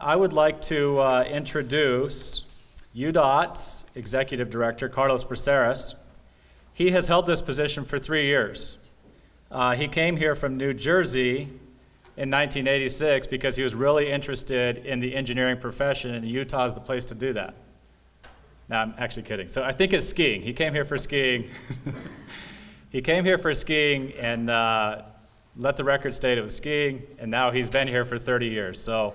I would like to introduce UDOT's Executive Director, Carlos Braceras. He has held this position for 3 years. He came here from New Jersey in 1986 because he was really interested in the engineering profession, and Utah is the place to do that. No, I'm actually kidding. So I think it's skiing. He came here for skiing. He came here for skiing, and let the record state it was skiing, and now he's been here for 30 years. So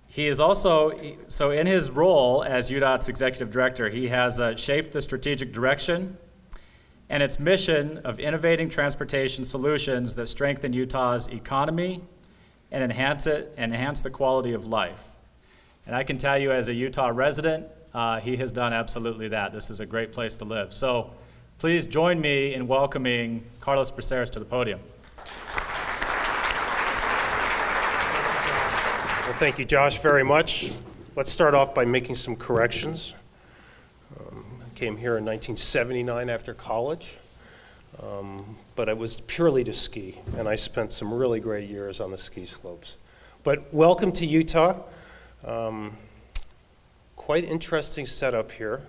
he is also, so in his role as UDOT's Executive Director, he has shaped the strategic direction and its mission of innovating transportation solutions that strengthen Utah's economy and enhance the quality of life. And I can tell you, as a Utah resident, he has done absolutely that. This is a great place to live. So please join me in welcoming Carlos Braceras to the podium. Well, thank you, Josh, very much. Let's start off by making some corrections. I came here in 1979 after college, but it was purely to ski, and I spent some really great years on the ski slopes. But welcome to Utah. Quite interesting setup here.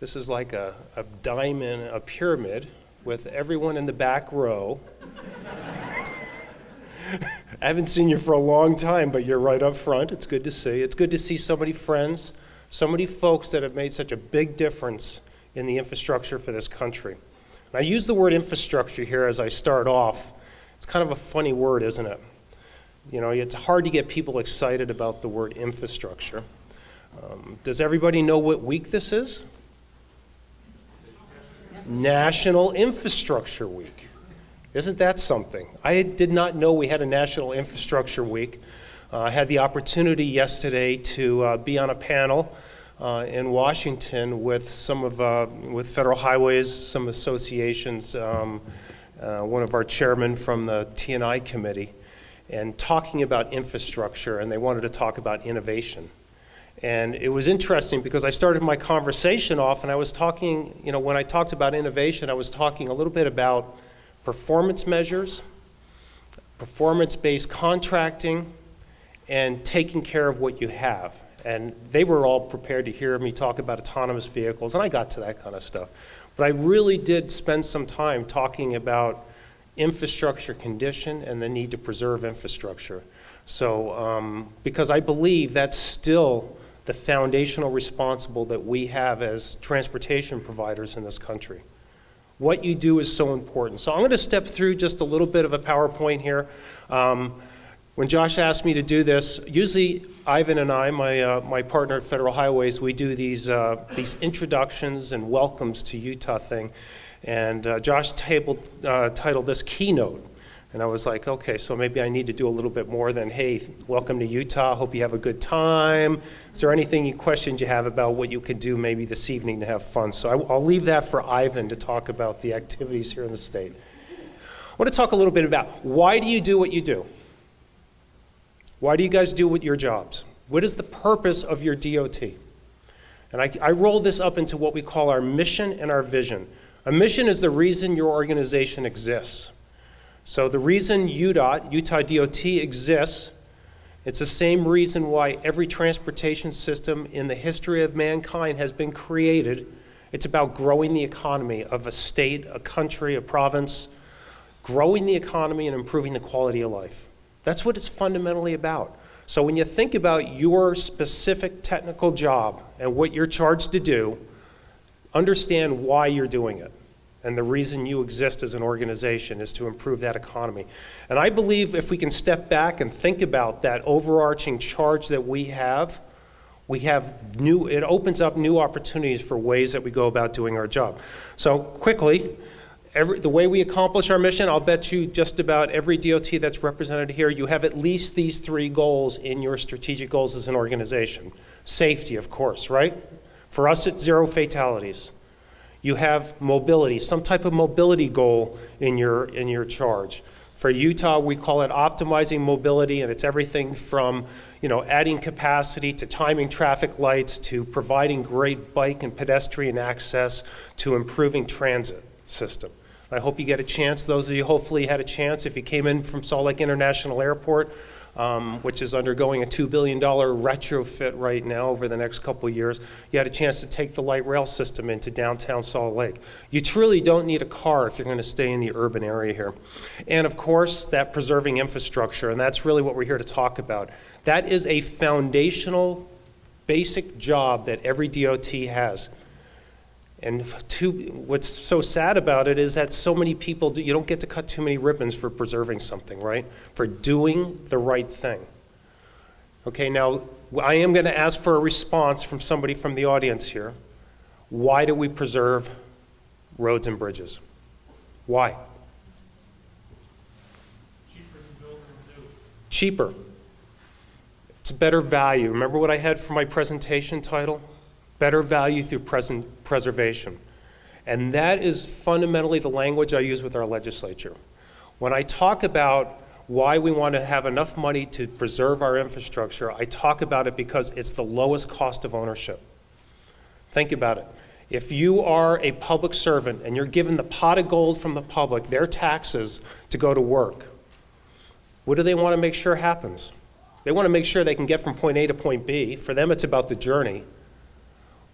This is like a diamond, a pyramid, with everyone in the back row. I haven't seen you for a long time, but you're right up front. It's good to see. It's good to see so many friends, so many folks that have made such a big difference in the infrastructure for this country. And I use the word infrastructure here as I start off. It's kind of a funny word, isn't it? You know, it's hard to get people excited about the word infrastructure. Does everybody know what week this is? National Infrastructure Week. Isn't that something? I did not know we had a National Infrastructure Week. I had the opportunity yesterday to be on a panel in Washington with with Federal Highways, some associations, one of our chairmen from the T&I committee, and talking about infrastructure, and they wanted to talk about innovation. And it was interesting because I started my conversation off and I was talking, you know, when I talked about innovation, I was talking a little bit about performance measures, performance-based contracting, and taking care of what you have. And they were all prepared to hear me talk about autonomous vehicles, and I got to that kind of stuff. But I really did spend some time talking about infrastructure condition and the need to preserve infrastructure. So, because I believe that's still the foundational responsible that we have as transportation providers in this country. What you do is so important. So I'm going to step through just a little bit of a PowerPoint here. When Josh asked me to do this, usually Ivan and I, my partner at Federal Highways, we do these introductions and welcomes to Utah thing. And Josh titled this Keynote. And I was like, okay, so maybe I need to do a little bit more than, hey, welcome to Utah, hope you have a good time. Is there anything, questions you have about what you could do maybe this evening to have fun? So I'll leave that for Ivan to talk about the activities here in the state. I want to talk a little bit about why do you do what you do? Why do you guys do your jobs? What is the purpose of your DOT? And I roll this up into what we call our mission and our vision. A mission is the reason your organization exists. So the reason UDOT, Utah DOT exists, it's the same reason why every transportation system in the history of mankind has been created. It's about growing the economy of a state, a country, a province, growing the economy and improving the quality of life. That's what it's fundamentally about. So when you think about your specific technical job and what you're charged to do, understand why you're doing it. And the reason you exist as an organization is to improve that economy. And I believe if we can step back and think about that overarching charge that we have it opens up new opportunities for ways that we go about doing our job. So quickly, the way we accomplish our mission, I'll bet you just about every DOT that's represented here, you have at least these 3 goals in your strategic goals as an organization. Safety, of course, right? For us, it's 0 fatalities. You have mobility, some type of mobility goal in your charge. For Utah, we call it optimizing mobility, and it's everything from, you know, adding capacity to timing traffic lights to providing great bike and pedestrian access to improving transit system. I hope you get a chance. Those of you hopefully had a chance if you came in from Salt Lake International Airport, which is undergoing a $2 billion retrofit right now over the next couple of years. You had a chance to take the light rail system into downtown Salt Lake. You truly don't need a car if you're going to stay in the urban area here. And of course, that preserving infrastructure, and that's really what we're here to talk about. That is a foundational, basic job that every DOT has. And what's so sad about it is that so many people, you don't get to cut too many ribbons for preserving something, right? For doing the right thing. Okay, now I am going to ask for a response from somebody from the audience here. Why do we preserve roads and bridges? Why? Cheaper to build and do. Cheaper. It's a better value. Remember what I had for my presentation title? Better value through preservation. And that is fundamentally the language I use with our legislature. When I talk about why we want to have enough money to preserve our infrastructure, I talk about it because it's the lowest cost of ownership. Think about it. If you are a public servant and you're given the pot of gold from the public, their taxes, to go to work, what do they want to make sure happens? They want to make sure they can get from point A to point B. For them, it's about the journey.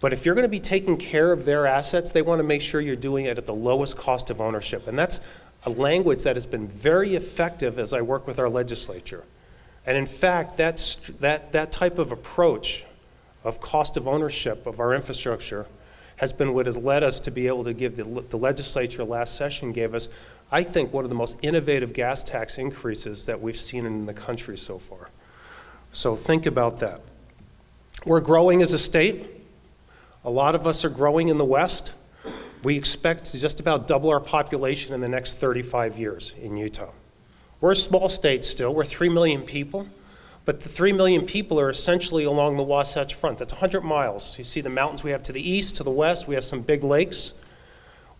But if you're going to be taking care of their assets, they want to make sure you're doing it at the lowest cost of ownership. And that's a language that has been very effective as I work with our legislature. And in fact, that type of approach of cost of ownership of our infrastructure has been what has led us to be able to give the legislature last session gave us, I think, one of the most innovative gas tax increases that we've seen in the country so far. So think about that. We're growing as a state. A lot of us are growing in the West. We expect to just about double our population in the next 35 years in Utah. We're a small state still. We're 3 million people, but the 3 million people are essentially along the Wasatch Front. That's 100 miles. You see the mountains we have to the east, to the west. We have some big lakes.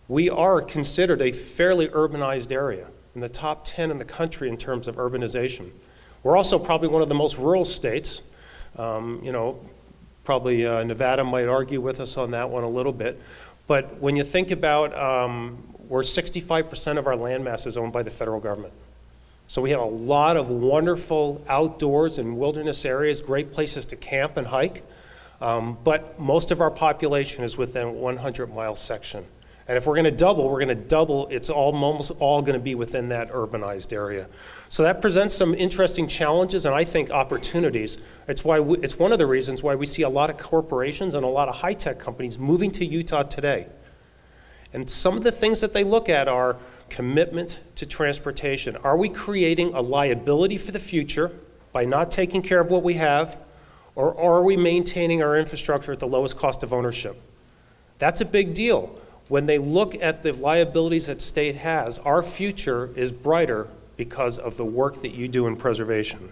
We are considered a fairly urbanized area, in the top 10 in the country in terms of urbanization. We're also probably one of the most rural states. Probably Nevada might argue with us on that one a little bit. But when you think about where 65% of our landmass is owned by the federal government. So we have a lot of wonderful outdoors and wilderness areas, great places to camp and hike. But most of our population is within a 100-mile section. And if we're going to double, it's almost all going to be within that urbanized area. So that presents some interesting challenges and I think opportunities. It's one of the reasons why we see a lot of corporations and a lot of high-tech companies moving to Utah today. And some of the things that they look at are commitment to transportation. Are we creating a liability for the future by not taking care of what we have, or are we maintaining our infrastructure at the lowest cost of ownership? That's a big deal. When they look at the liabilities that state has, our future is brighter because of the work that you do in preservation.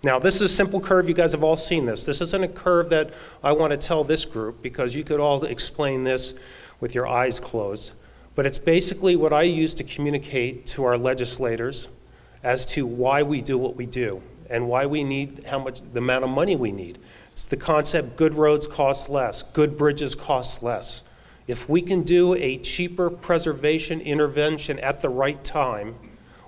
Now, this is a simple curve. You guys have all seen this. This isn't a curve that I want to tell this group because you could all explain this with your eyes closed. But it's basically what I use to communicate to our legislators as to why we do what we do and why we need the amount of money we need. It's the concept, good roads cost less, good bridges cost less. If we can do a cheaper preservation intervention at the right time,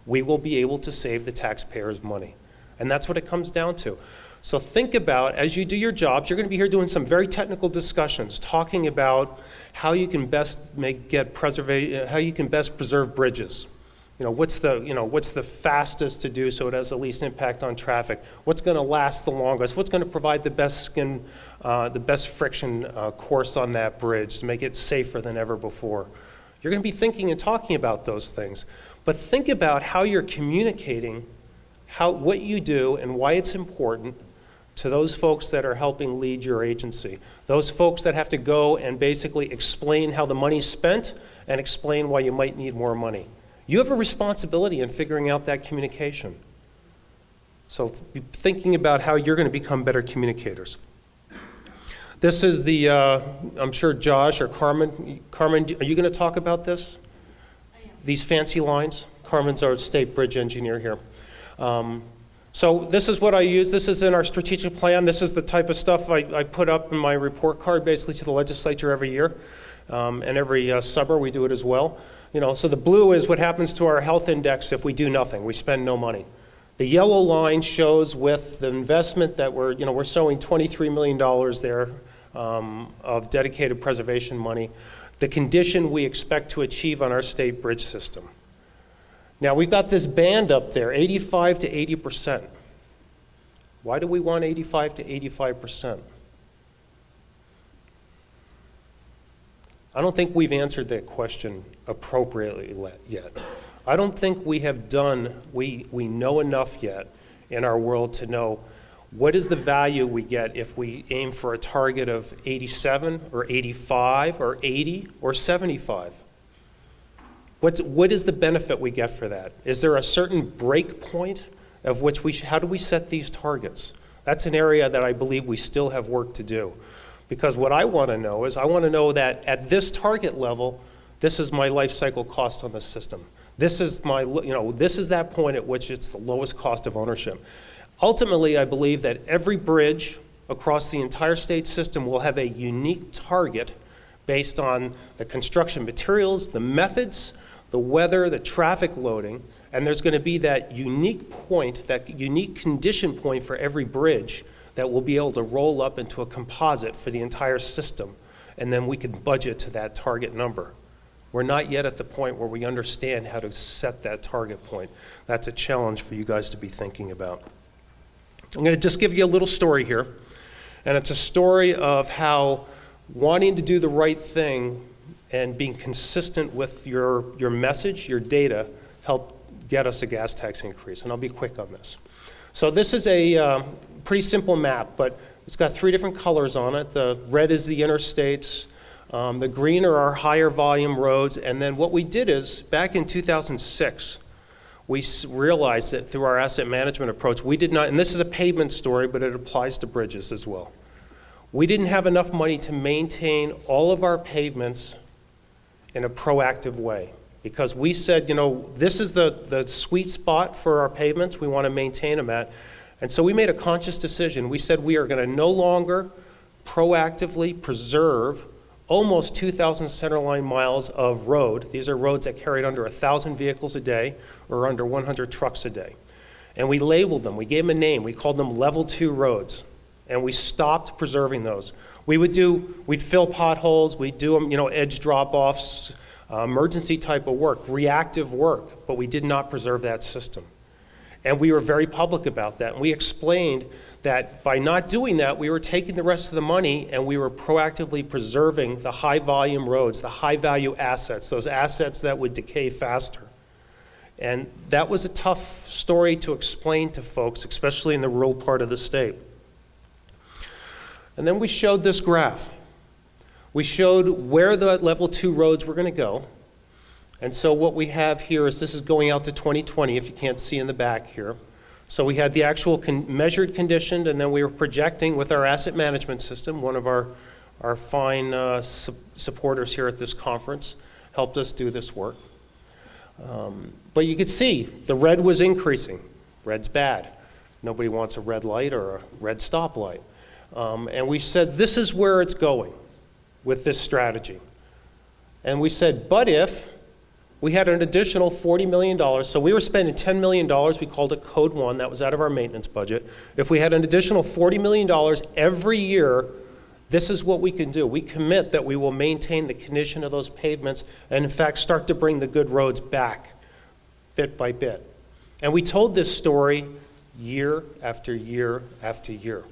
we will be able to save the taxpayers money. And that's what it comes down to. So think about, as you do your jobs, you're going to be here doing some very technical discussions, talking about how you can best preserve bridges. What's the fastest to do so it has the least impact on traffic? What's going to last the longest? What's going to provide the best friction course on that bridge to make it safer than ever before? You're going to be thinking and talking about those things. But think about how you're communicating what you do and why it's important to those folks that are helping lead your agency. Those folks that have to go and basically explain how the money's spent and explain why you might need more money. You have a responsibility in figuring out that communication. So be thinking about how you're going to become better communicators. This is I'm sure Josh or Carmen, are you going to talk about this? I am. These fancy lines? Carmen's our state bridge engineer here. So this is what I use. This is in our strategic plan. This is the type of stuff I put up in my report card basically to the legislature every year. And every summer we do it as well. So the blue is what happens to our health index if we do nothing, we spend no money. The yellow line shows with the investment that we're showing $23 million there of dedicated preservation money, the condition we expect to achieve on our state bridge system. Now we've got this band up there, 85 to 80%. Why do we want 85 to 85%? I don't think we've answered that question appropriately yet. I don't think we have we know enough yet in our world to know what is the value we get if we aim for a target of 87 or 85 or 80 or 75. What is the benefit we get for that? Is there a certain break point of which how do we set these targets? That's an area that I believe we still have work to do. Because what I want to know is I want to know that at this target level, this is my life cycle cost on the system. This is this is that point at which it's the lowest cost of ownership. Ultimately, I believe that every bridge across the entire state system will have a unique target based on the construction materials, the methods, the weather, the traffic loading, and there's going to be that unique point, that unique condition point for every bridge that we'll be able to roll up into a composite for the entire system, and then we can budget to that target number. We're not yet at the point where we understand how to set that target point. That's a challenge for you guys to be thinking about. I'm going to just give you a little story here, and it's a story of how wanting to do the right thing and being consistent with your message, your data, helped get us a gas tax increase, and I'll be quick on this. So this is a pretty simple map, but it's got 3 different colors on it. The red is the interstates, the green are our higher volume roads, and then what we did is, back in 2006, we realized that through our asset management approach, we did not, and this is a pavement story, but it applies to bridges as well. We didn't have enough money to maintain all of our pavements in a proactive way, because we said, this is the sweet spot for our pavements, we want to maintain them at. And so we made a conscious decision. We said we are going to no longer proactively preserve almost 2,000 centerline miles of road. These are roads that carried under 1,000 vehicles a day or under 100 trucks a day. And we labeled them, we gave them a name, we called them level 2 roads. And we stopped preserving those. We'd fill potholes, we'd do them, edge drop-offs, emergency type of work, reactive work, but we did not preserve that system. And we were very public about that. And we explained that by not doing that, we were taking the rest of the money and we were proactively preserving the high volume roads, the high value assets, those assets that would decay faster. And that was a tough story to explain to folks, especially in the rural part of the state. And then we showed this graph. We showed where the level 2 roads were going to go. And so what we have here is this is going out to 2020, if you can't see in the back here. So we had the actual measured condition, and then we were projecting with our asset management system. One of our fine supporters here at this conference helped us do this work. But you could see the red was increasing. Red's bad. Nobody wants a red light or a red stoplight. And we said, this is where it's going with this strategy. And we said, but if we had an additional $40 million, so we were spending $10 million, we called it Code 1, that was out of our maintenance budget. If we had an additional $40 million every year, this is what we can do. We commit that we will maintain the condition of those pavements and in fact start to bring the good roads back bit by bit. And we told this story year after year after year.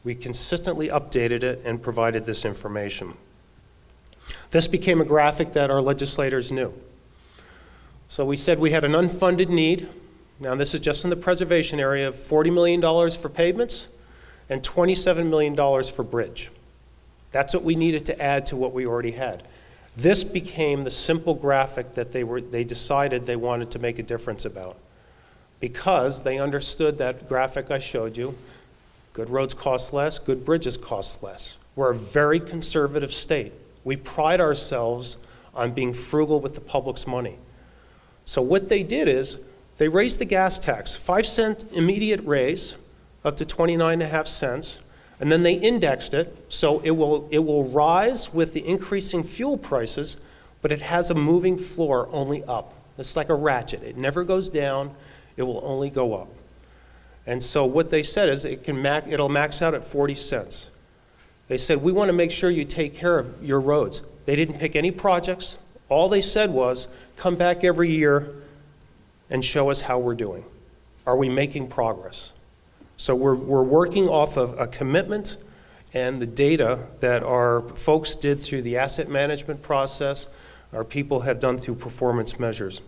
We consistently updated it and provided this information. This became a graphic that our legislators knew. So we said we had an unfunded need. Now this is just in the preservation area of $40 million for pavements and $27 million for bridge. That's what we needed to add to what we already had. This became the simple graphic that they decided they wanted to make a difference about, because they understood that graphic I showed you. Good roads cost less, good bridges cost less. We're a very conservative state. We pride ourselves on being frugal with the public's money. So what they did is they raised the gas tax, 5-cent immediate raise up to 29.5 cents, And then they indexed it, so it will rise with the increasing fuel prices, but it has a moving floor only up. It's like a ratchet. It never goes down, it will only go up. And so what they said is it'll max out at 40 cents. They said, we want to make sure you take care of your roads. They didn't pick any projects. All they said was, come back every year and show us how we're doing. Are we making progress? So we're working off of a commitment and the data that our folks did through the asset management process, our people have done through performance measures.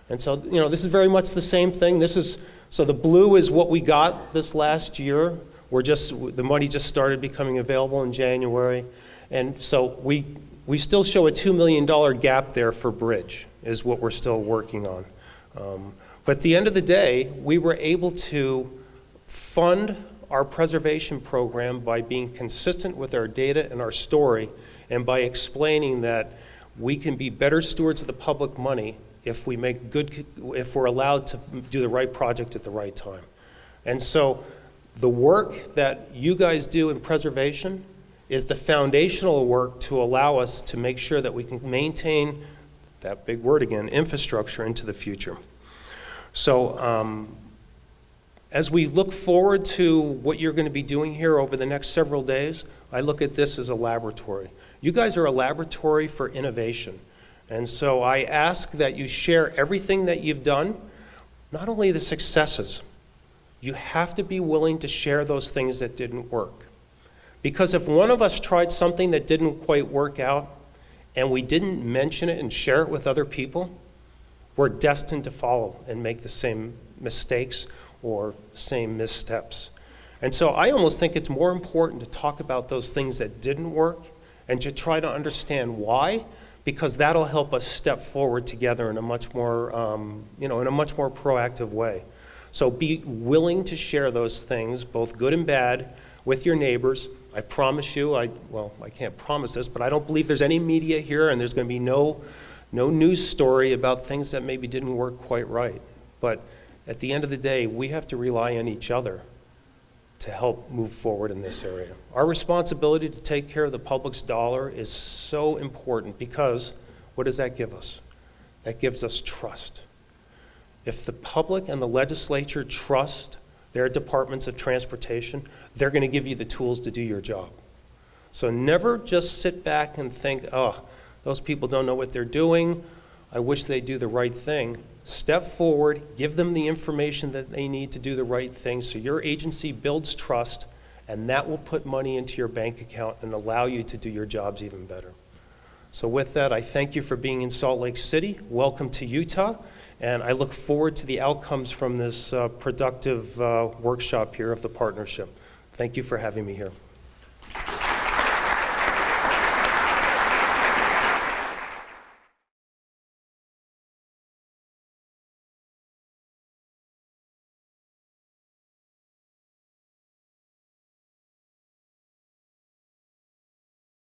And so, this is very much the same thing. So the blue is what we got this last year. The money just started becoming available in January. And so we still show a $2 million gap there for bridge, is what we're still working on. But at the end of the day, we were able to fund our preservation program by being consistent with our data and our story, and by explaining that we can be better stewards of the public money if we're allowed to do the right project at the right time. And so the work that you guys do in preservation is the foundational work to allow us to make sure that we can maintain, that big word again, infrastructure into the future. So as we look forward to what you're going to be doing here over the next several days, I look at this as a laboratory. You guys are a laboratory for innovation. And so I ask that you share everything that you've done, not only the successes. You have to be willing to share those things that didn't work. Because if one of us tried something that didn't quite work out, and we didn't mention it and share it with other people, we're destined to follow and make the same mistakes or same missteps. And so I almost think it's more important to talk about those things that didn't work and to try to understand why, because that'll help us step forward together in a much more, in a much more proactive way. So be willing to share those things, both good and bad, with your neighbors. I promise you, I can't promise this, but I don't believe there's any media here, and there's going to be no news story about things that maybe didn't work quite right. But at the end of the day, we have to rely on each other to help move forward in this area. Our responsibility to take care of the public's dollar is so important, because what does that give us? That gives us trust. If the public and the legislature trust their departments of transportation, they're going to give you the tools to do your job. So never just sit back and think, oh, those people don't know what they're doing. I wish they'd do the right thing. Step forward, give them the information that they need to do the right thing, so your agency builds trust, and that will put money into your bank account and allow you to do your jobs even better. So with that, I thank you for being in Salt Lake City. Welcome to Utah, and I look forward to the outcomes from this productive workshop here of the partnership. Thank you for having me here.